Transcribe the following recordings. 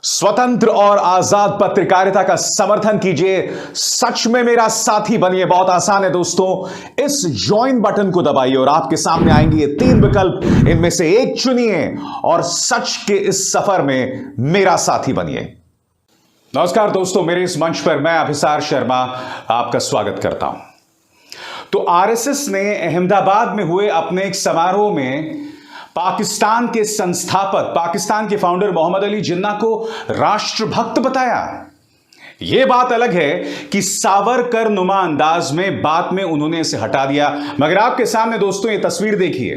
स्वतंत्र और आजाद पत्रकारिता का समर्थन कीजिए। सच में मेरा साथी बनिए। बहुत आसान है दोस्तों, इस ज्वाइन बटन को दबाइए और आपके सामने आएंगे ये 3 विकल्प। इनमें से एक चुनिए और सच के इस सफर में मेरा साथी बनिए। नमस्कार दोस्तों, मेरे इस मंच पर मैं अभिसार शर्मा आपका स्वागत करता हूं। तो आरएसएस ने अहमदाबाद में हुए अपने एक समारोह में पाकिस्तान के संस्थापक, पाकिस्तान के फाउंडर मोहम्मद अली जिन्ना को राष्ट्रभक्त बताया। यह बात अलग है कि सावरकर नुमा अंदाज में बात में उन्होंने इसे हटा दिया। मगर आपके सामने दोस्तों ये तस्वीर देखिए।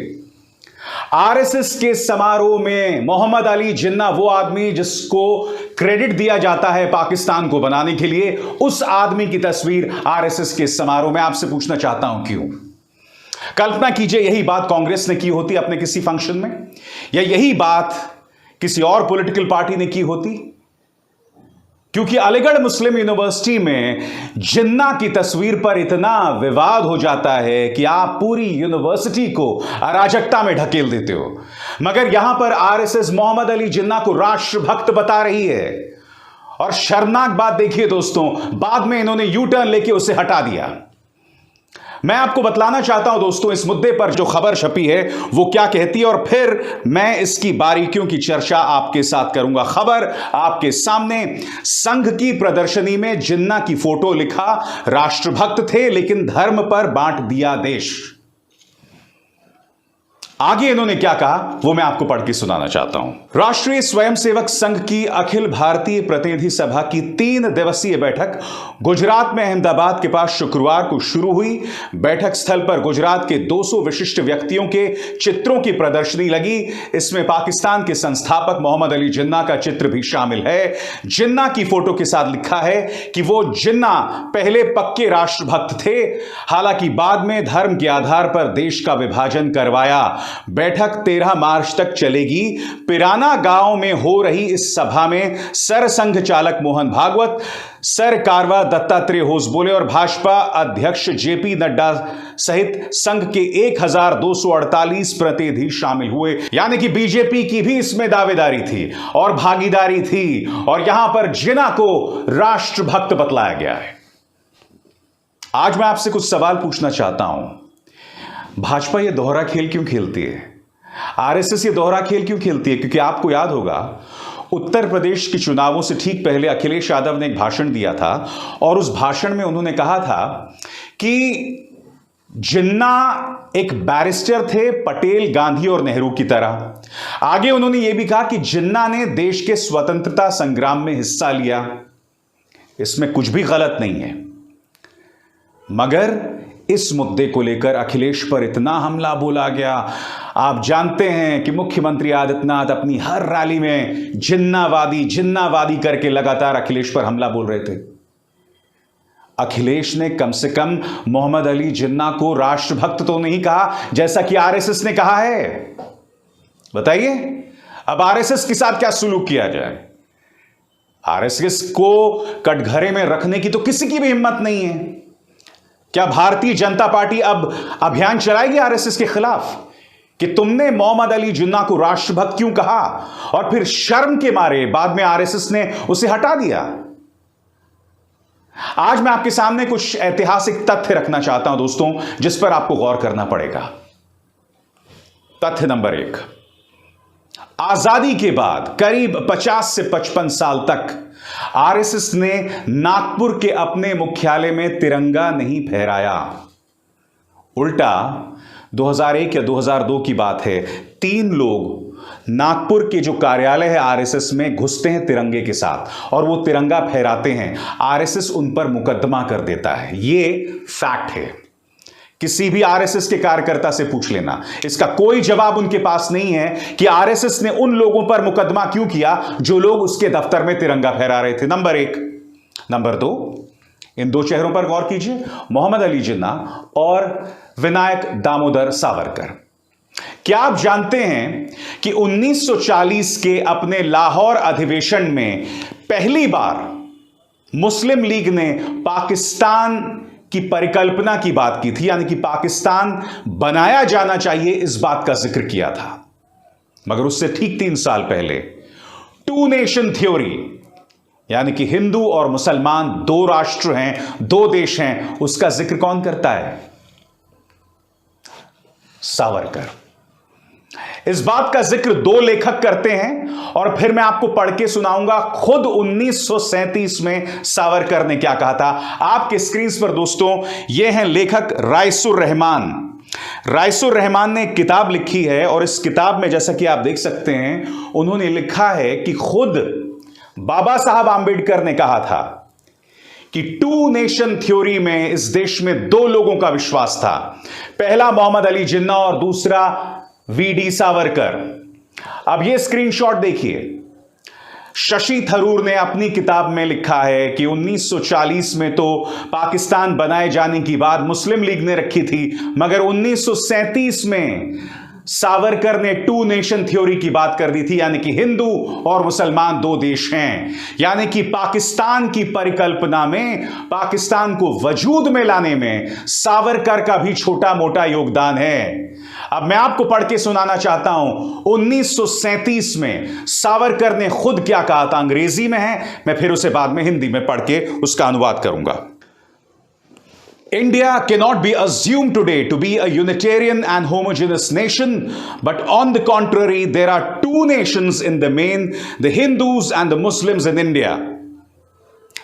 आरएसएस के समारोह में मोहम्मद अली जिन्ना, वो आदमी जिसको क्रेडिट दिया जाता है पाकिस्तान को बनाने के लिए, उस आदमी की तस्वीर आरएसएस के समारोह में। आपसे पूछना चाहता हूं क्यों? कल्पना कीजिए यही बात कांग्रेस ने की होती अपने किसी फंक्शन में, या यही बात किसी और पॉलिटिकल पार्टी ने की होती। क्योंकि अलीगढ़ मुस्लिम यूनिवर्सिटी में जिन्ना की तस्वीर पर इतना विवाद हो जाता है कि आप पूरी यूनिवर्सिटी को अराजकता में ढकेल देते हो। मगर यहां पर आरएसएस मोहम्मद अली जिन्ना को राष्ट्रभक्त बता रही है। और शर्मनाक बात देखिए दोस्तों, बाद में इन्होंने यू टर्न लेके उसे हटा दिया। मैं आपको बतलाना चाहता हूं दोस्तों, इस मुद्दे पर जो खबर छपी है वो क्या कहती है, और फिर मैं इसकी बारीकियों की चर्चा आपके साथ करूंगा। खबर आपके सामने। संघ की प्रदर्शनी में जिन्ना की फोटो, लिखा राष्ट्रभक्त थे लेकिन धर्म पर बांट दिया देश। आगे इन्होंने क्या कहा वो मैं आपको पढ़ के सुनाना चाहता हूं। राष्ट्रीय स्वयंसेवक संघ की अखिल भारतीय प्रतिनिधि सभा की 3 दिवसीय बैठक गुजरात में अहमदाबाद के पास शुक्रवार को शुरू हुई। बैठक स्थल पर गुजरात के 200 विशिष्ट व्यक्तियों के चित्रों की प्रदर्शनी लगी। इसमें पाकिस्तान के संस्थापक मोहम्मद अली जिन्ना का चित्र भी शामिल है। जिन्ना की फोटो के साथ लिखा है कि वो जिन्ना पहले पक्के राष्ट्रभक्त थे, हालांकि बाद में धर्म के आधार पर देश का विभाजन करवाया। बैठक 13 मार्च तक चलेगी। पिराना गांव में हो रही इस सभा में सर संघ चालक मोहन भागवत, सर कारवा दत्तात्रेय होस बोले और भाजपा अध्यक्ष जेपी नड्डा सहित संघ के 1248 प्रतिनिधि शामिल हुए। यानी कि बीजेपी की भी इसमें दावेदारी थी और भागीदारी थी, और यहां पर जिन्ना को राष्ट्रभक्त बतलाया गया है। आज मैं आपसे कुछ सवाल पूछना चाहता हूं। भाजपा ये दोहरा खेल क्यों खेलती है? आरएसएस ये दोहरा खेल क्यों खेलती है? क्योंकि आपको याद होगा उत्तर प्रदेश के चुनावों से ठीक पहले अखिलेश यादव ने एक भाषण दिया था, और उस भाषण में उन्होंने कहा था कि जिन्ना एक बैरिस्टर थे, पटेल, गांधी और नेहरू की तरह। आगे उन्होंने यह भी कहा कि जिन्ना ने देश के स्वतंत्रता संग्राम में हिस्सा लिया। इसमें कुछ भी गलत नहीं है, मगर इस मुद्दे को लेकर अखिलेश पर इतना हमला बोला गया। आप जानते हैं कि मुख्यमंत्री आदित्यनाथ अपनी हर रैली में जिन्नावादी करके लगातार अखिलेश पर हमला बोल रहे थे। अखिलेश ने कम से कम मोहम्मद अली जिन्ना को राष्ट्रभक्त तो नहीं कहा, जैसा कि आरएसएस ने कहा है। बताइए अब आरएसएस के साथ क्या सुलूक किया जाए? आरएसएस को कटघरे में रखने की तो किसी की भी हिम्मत नहीं है। क्या भारतीय जनता पार्टी अब अभियान चलाएगी आरएसएस के खिलाफ कि तुमने मोहम्मद अली जिन्ना को राष्ट्रभक्त क्यों कहा, और फिर शर्म के मारे बाद में आरएसएस ने उसे हटा दिया? आज मैं आपके सामने कुछ ऐतिहासिक तथ्य रखना चाहता हूं दोस्तों, जिस पर आपको गौर करना पड़ेगा। तथ्य नंबर 1, आजादी के बाद करीब 50 से 55 साल तक आरएसएस ने नागपुर के अपने मुख्यालय में तिरंगा नहीं फहराया। उल्टा 2001 या 2002 की बात है, 3 लोग नागपुर के जो कार्यालय है आरएसएस में घुसते हैं तिरंगे के साथ, और वो तिरंगा फहराते हैं। आरएसएस उन पर मुकदमा कर देता है। ये फैक्ट है। किसी भी आरएसएस के कार्यकर्ता से पूछ लेना, इसका कोई जवाब उनके पास नहीं है कि आरएसएस ने उन लोगों पर मुकदमा क्यों किया जो लोग उसके दफ्तर में तिरंगा फहरा रहे थे। नंबर 1। नंबर 2, इन 2 चेहरों पर गौर कीजिए, मोहम्मद अली जिन्ना और विनायक दामोदर सावरकर। क्या आप जानते हैं कि 1940 के अपने लाहौर अधिवेशन में पहली बार मुस्लिम लीग ने पाकिस्तान की परिकल्पना की बात की थी, यानी कि पाकिस्तान बनाया जाना चाहिए, इस बात का जिक्र किया था। मगर उससे ठीक 3 साल पहले टू नेशन थ्योरी, यानी कि हिंदू और मुसलमान दो राष्ट्र हैं, दो देश हैं, उसका जिक्र कौन करता है? सावरकर। इस बात का जिक्र दो लेखक करते हैं और फिर मैं आपको पढ़ के सुनाऊंगा खुद 1937 में सावरकर ने क्या कहा था। आपके स्क्रीन पर दोस्तों यह हैं लेखक राइसुर रहमान। राइसुर रहमान ने एक किताब लिखी है और इस किताब में जैसा कि आप देख सकते हैं उन्होंने लिखा है कि खुद बाबा साहब आंबेडकर ने कहा था कि टू नेशन थ्योरी में इस देश में दो लोगों का विश्वास था, पहला मोहम्मद अली जिन्ना और दूसरा वीडी सावरकर। अब यह स्क्रीनशॉट देखिए, शशि थरूर ने अपनी किताब में लिखा है कि 1940 में तो पाकिस्तान बनाए जाने की बात मुस्लिम लीग ने रखी थी, मगर 1937 में सावरकर ने टू नेशन थ्योरी की बात कर दी थी, यानी कि हिंदू और मुसलमान दो देश हैं। यानी कि पाकिस्तान की परिकल्पना में, पाकिस्तान को वजूद में लाने में सावरकर का भी छोटा मोटा योगदान है। अब मैं आपको पढ़ के सुनाना चाहता हूं 1937 में सावरकर ने खुद क्या कहा था। अंग्रेजी में है, मैं फिर उसे बाद में हिंदी में पढ़ के उसका अनुवाद करूंगा। India cannot be assumed today to be a unitarian and homogeneous nation, but on the contrary, there are two nations in the main, the Hindus and the Muslims in India.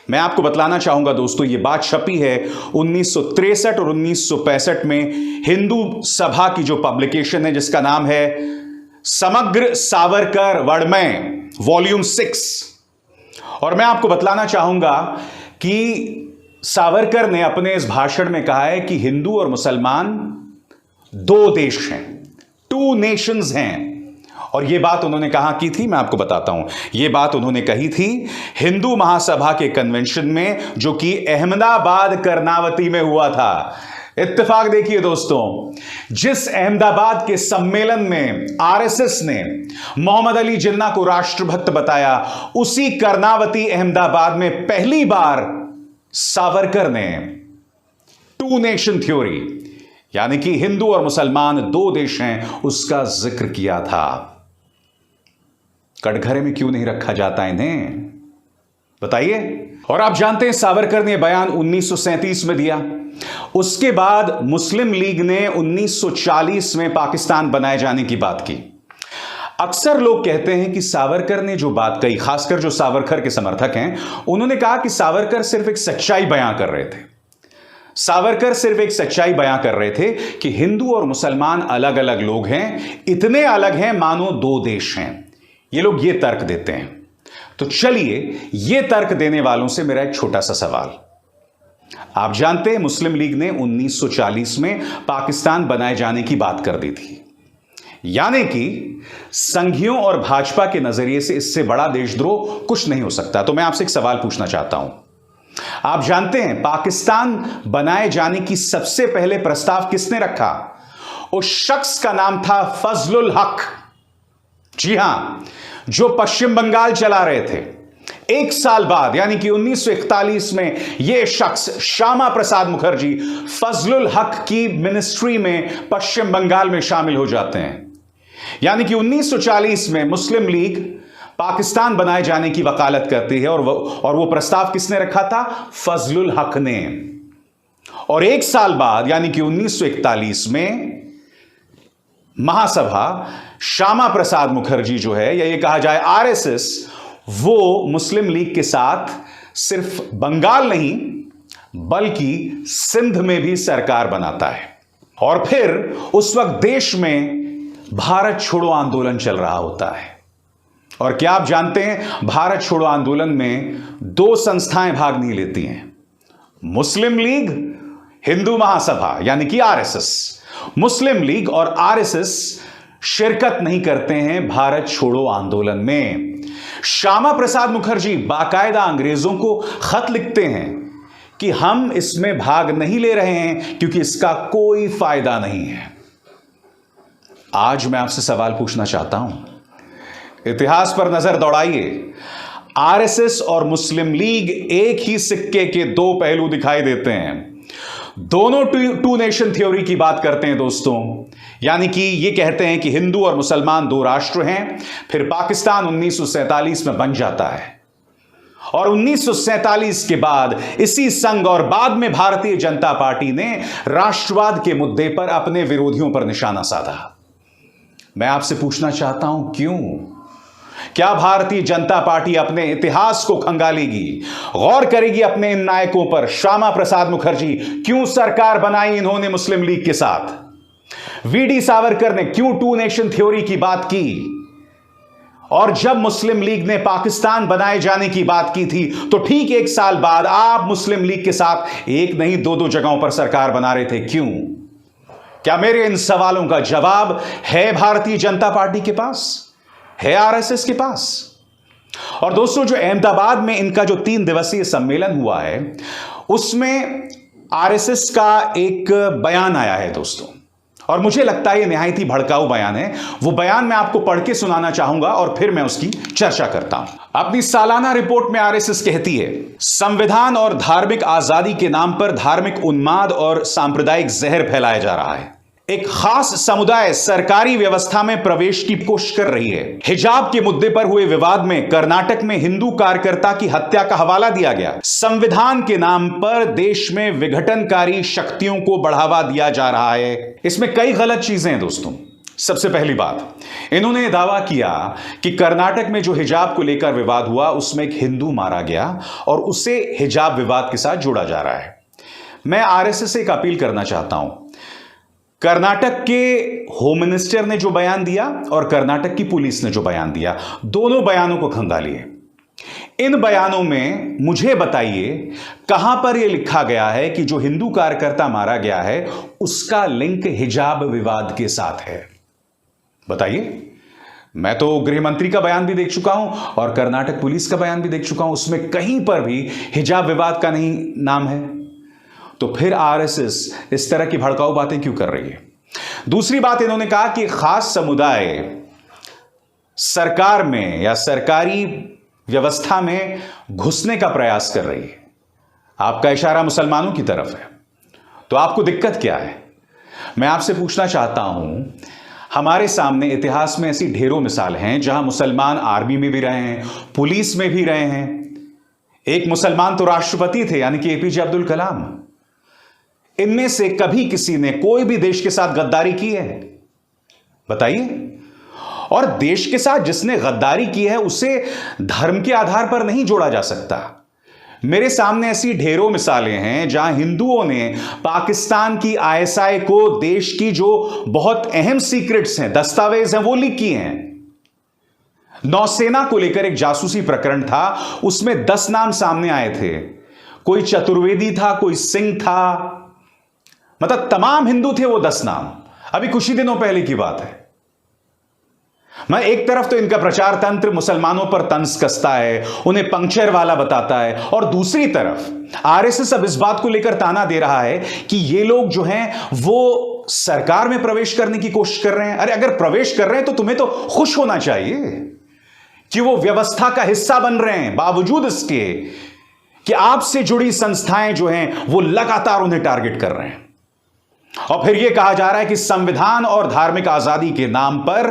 मैं आपको बतलाना चाहूंगा दोस्तों, ये बात छपी है 1963 और 1965 में हिंदू सभा की जो पब्लिकेशन है जिसका नाम है समग्र सावरकर वर्णमय वॉल्यूम 6। और मैं आपको बतलाना चाहूंगा कि सावरकर ने अपने इस भाषण में कहा है कि हिंदू और मुसलमान दो देश हैं, टू नेशंस हैं। और यह बात उन्होंने कहां की थी, मैं आपको बताता हूं। यह बात उन्होंने कही थी हिंदू महासभा के कन्वेंशन में, जो कि अहमदाबाद कर्नावती में हुआ था। इत्तेफाक देखिए दोस्तों, जिस अहमदाबाद के सम्मेलन में आरएसएस ने मोहम्मद अली जिन्ना को राष्ट्रभक्त बताया, उसी कर्नावती अहमदाबाद में पहली बार सावरकर ने टू नेशन थ्योरी, यानी कि हिंदू और मुसलमान दो देश हैं, उसका जिक्र किया था। कटघरे में क्यों नहीं रखा जाता इन्हें, बताइए। और आप जानते हैं सावरकर ने बयान 1937 में दिया। उसके बाद मुस्लिम लीग ने 1940 में पाकिस्तान बनाए जाने की बात की। अक्सर लोग कहते हैं कि सावरकर ने जो बात कही, खासकर जो सावरकर के समर्थक हैं, उन्होंने कहा कि सावरकर सिर्फ एक सच्चाई बयां कर रहे थे। सावरकर सिर्फ एक सच्चाई बयां कर रहे थे कि हिंदू और मुसलमान अलग अलग लोग हैं, इतने अलग हैं मानो दो देश हैं। ये लोग ये तर्क देते हैं। तो चलिए, ये तर्क देने वालों से मेरा एक छोटा सा सवाल। आप जानते हैं मुस्लिम लीग ने 1940 में पाकिस्तान बनाए जाने की बात कर दी थी, यानी कि संघियों और भाजपा के नजरिए से इससे बड़ा देशद्रोह कुछ नहीं हो सकता। तो मैं आपसे एक सवाल पूछना चाहता हूं। आप जानते हैं पाकिस्तान बनाए जाने की सबसे पहले प्रस्ताव किसने रखा? उस शख्स का नाम था फजलुल हक। जी हां, जो पश्चिम बंगाल चला रहे थे। एक साल बाद यानी कि 1941 में यह शख्स श्यामा प्रसाद मुखर्जी फजलुल हक की मिनिस्ट्री में पश्चिम बंगाल में शामिल हो जाते हैं। यानी कि 1940 में मुस्लिम लीग पाकिस्तान बनाए जाने की वकालत करती है और वो प्रस्ताव किसने रखा था? फजलुल हक ने। और एक साल बाद यानी कि 1941 में महासभा श्यामा प्रसाद मुखर्जी जो है, या ये कहा जाए आरएसएस, वो मुस्लिम लीग के साथ सिर्फ बंगाल नहीं बल्कि सिंध में भी सरकार बनाता है। और फिर उस वक्त देश में भारत छोड़ो आंदोलन चल रहा होता है। और क्या आप जानते हैं भारत छोड़ो आंदोलन में दो संस्थाएं भाग नहीं लेती हैं, मुस्लिम लीग, हिंदू महासभा यानी कि आरएसएस। मुस्लिम लीग और आरएसएस शिरकत नहीं करते हैं भारत छोड़ो आंदोलन में। श्यामा प्रसाद मुखर्जी बाकायदा अंग्रेजों को खत लिखते हैं कि हम इसमें भाग नहीं ले रहे हैं क्योंकि इसका कोई फायदा नहीं है। आज मैं आपसे सवाल पूछना चाहता हूं, इतिहास पर नजर दौड़ाइए। आरएसएस और मुस्लिम लीग एक ही सिक्के के दो पहलू दिखाई देते हैं। दोनों टू नेशन थ्योरी की बात करते हैं दोस्तों, यानी कि ये कहते हैं कि हिंदू और मुसलमान दो राष्ट्र हैं। फिर पाकिस्तान 1947 में बन जाता है और 1947 के बाद इसी संघ और बाद में भारतीय जनता पार्टी ने राष्ट्रवाद के मुद्दे पर अपने विरोधियों पर निशाना साधा। मैं आपसे पूछना चाहता हूं, क्यों? क्या भारतीय जनता पार्टी अपने इतिहास को खंगालेगी, गौर करेगी अपने इन नायकों पर? श्यामा प्रसाद मुखर्जी, क्यों सरकार बनाई इन्होंने मुस्लिम लीग के साथ? वीडी सावरकर ने क्यों टू नेशन थ्योरी की बात की? और जब मुस्लिम लीग ने पाकिस्तान बनाए जाने की बात की थी तो ठीक 1 साल बाद आप मुस्लिम लीग के साथ एक नहीं 2 जगहों पर सरकार बना रहे थे। क्यों? क्या मेरे इन सवालों का जवाब है भारतीय जनता पार्टी के पास, है आरएसएस के पास? और दोस्तों, जो अहमदाबाद में इनका जो 3 दिवसीय सम्मेलन हुआ है उसमें आरएसएस का एक बयान आया है दोस्तों, और मुझे लगता है ये निहायत ही भड़काऊ बयान है। वो बयान मैं आपको पढ़ के सुनाना चाहूंगा और फिर मैं उसकी चर्चा करता हूं। अपनी सालाना रिपोर्ट में आरएसएस कहती है, संविधान और धार्मिक आजादी के नाम पर धार्मिक उन्माद और सांप्रदायिक जहर फैलाया जा रहा है। एक खास समुदाय सरकारी व्यवस्था में प्रवेश की कोशिश कर रही है। हिजाब के मुद्दे पर हुए विवाद में कर्नाटक में हिंदू कार्यकर्ता की हत्या का हवाला दिया गया। संविधान के नाम पर देश में विघटनकारी शक्तियों को बढ़ावा दिया जा रहा है। इसमें कई गलत चीजें हैं दोस्तों। सबसे पहली बात, इन्होंने दावा किया कि कर्नाटक में जो हिजाब को लेकर विवाद हुआ उसमें एक हिंदू मारा गया और उसे हिजाब विवाद के साथ जोड़ा जा रहा है। मैं आरएसएस से एक अपील करना चाहता हूं। कर्नाटक के होम मिनिस्टर ने जो बयान दिया और कर्नाटक की पुलिस ने जो बयान दिया, दोनों बयानों को खंगालिए। इन बयानों में मुझे बताइए कहां पर यह लिखा गया है कि जो हिंदू कार्यकर्ता मारा गया है उसका लिंक हिजाब विवाद के साथ है? बताइए। मैं तो गृह मंत्री का बयान भी देख चुका हूं और कर्नाटक पुलिस का बयान भी देख चुका हूं, उसमें कहीं पर भी हिजाब विवाद का नहीं नाम है। तो फिर आरएसएस इस तरह की भड़काऊ बातें क्यों कर रही है? दूसरी बात, इन्होंने कहा कि खास समुदाय सरकार में या सरकारी व्यवस्था में घुसने का प्रयास कर रही है। आपका इशारा मुसलमानों की तरफ है, तो आपको दिक्कत क्या है? मैं आपसे पूछना चाहता हूं, हमारे सामने इतिहास में ऐसी ढेरों मिसाल हैं जहां मुसलमान आर्मी में भी रहे हैं, पुलिस में भी रहे हैं। एक मुसलमान तो राष्ट्रपति थे, यानी कि एपीजे अब्दुल कलाम। इनमें से कभी किसी ने कोई भी देश के साथ गद्दारी की है? बताइए। और देश के साथ जिसने गद्दारी की है उसे धर्म के आधार पर नहीं जोड़ा जा सकता। मेरे सामने ऐसी ढेरों मिसालें हैं जहां हिंदुओं ने पाकिस्तान की आईएसआई को देश की जो बहुत अहम सीक्रेट्स हैं, दस्तावेज हैं, वो लीक किए हैं। नौसेना को लेकर एक जासूसी प्रकरण था, उसमें 10 नाम सामने आए थे। कोई चतुर्वेदी था, कोई सिंह था, मतलब तमाम हिंदू थे वो 10 नाम। अभी कुछ ही दिनों पहले की बात है। मैं एक तरफ तो इनका प्रचार तंत्र मुसलमानों पर तंज कसता है, उन्हें पंक्चर वाला बताता है, और दूसरी तरफ आरएसएस अब इस बात को लेकर ताना दे रहा है कि ये लोग जो हैं वो सरकार में प्रवेश करने की कोशिश कर रहे हैं। अरे अगर प्रवेश कर रहे हैं तो तुम्हें तो खुश होना चाहिए कि वो व्यवस्था का हिस्सा बन रहे हैं, बावजूद इसके कि आपसे जुड़ी संस्थाएं जो हैं वो लगातार उन्हें टारगेट कर रहे हैं। और फिर यह कहा जा रहा है कि संविधान और धार्मिक आजादी के नाम पर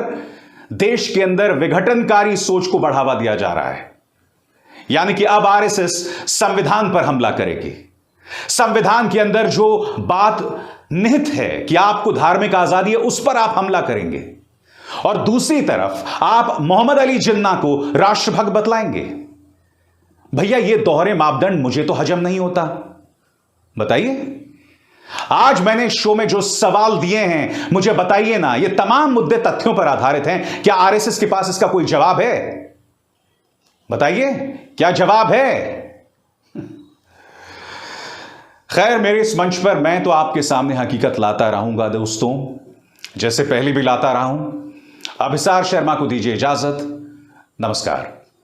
देश के अंदर विघटनकारी सोच को बढ़ावा दिया जा रहा है। यानी कि अब आरएसएस संविधान पर हमला करेगी। संविधान के अंदर जो बात निहित है कि आपको धार्मिक आजादी है, उस पर आप हमला करेंगे, और दूसरी तरफ आप मोहम्मद अली जिन्ना को राष्ट्रभक्त बतलाएंगे। भैया, ये दोहरे मापदंड मुझे तो हजम नहीं होता। बताइए। आज मैंने शो में जो सवाल दिए हैं मुझे बताइए ना, ये तमाम मुद्दे तथ्यों पर आधारित हैं। क्या आरएसएस के पास इसका कोई जवाब है? बताइए, क्या जवाब है? खैर, मेरे इस मंच पर मैं तो आपके सामने हकीकत लाता रहूंगा दोस्तों, जैसे पहले भी लाता रहा हूं। अभिसार शर्मा को दीजिए इजाजत। नमस्कार।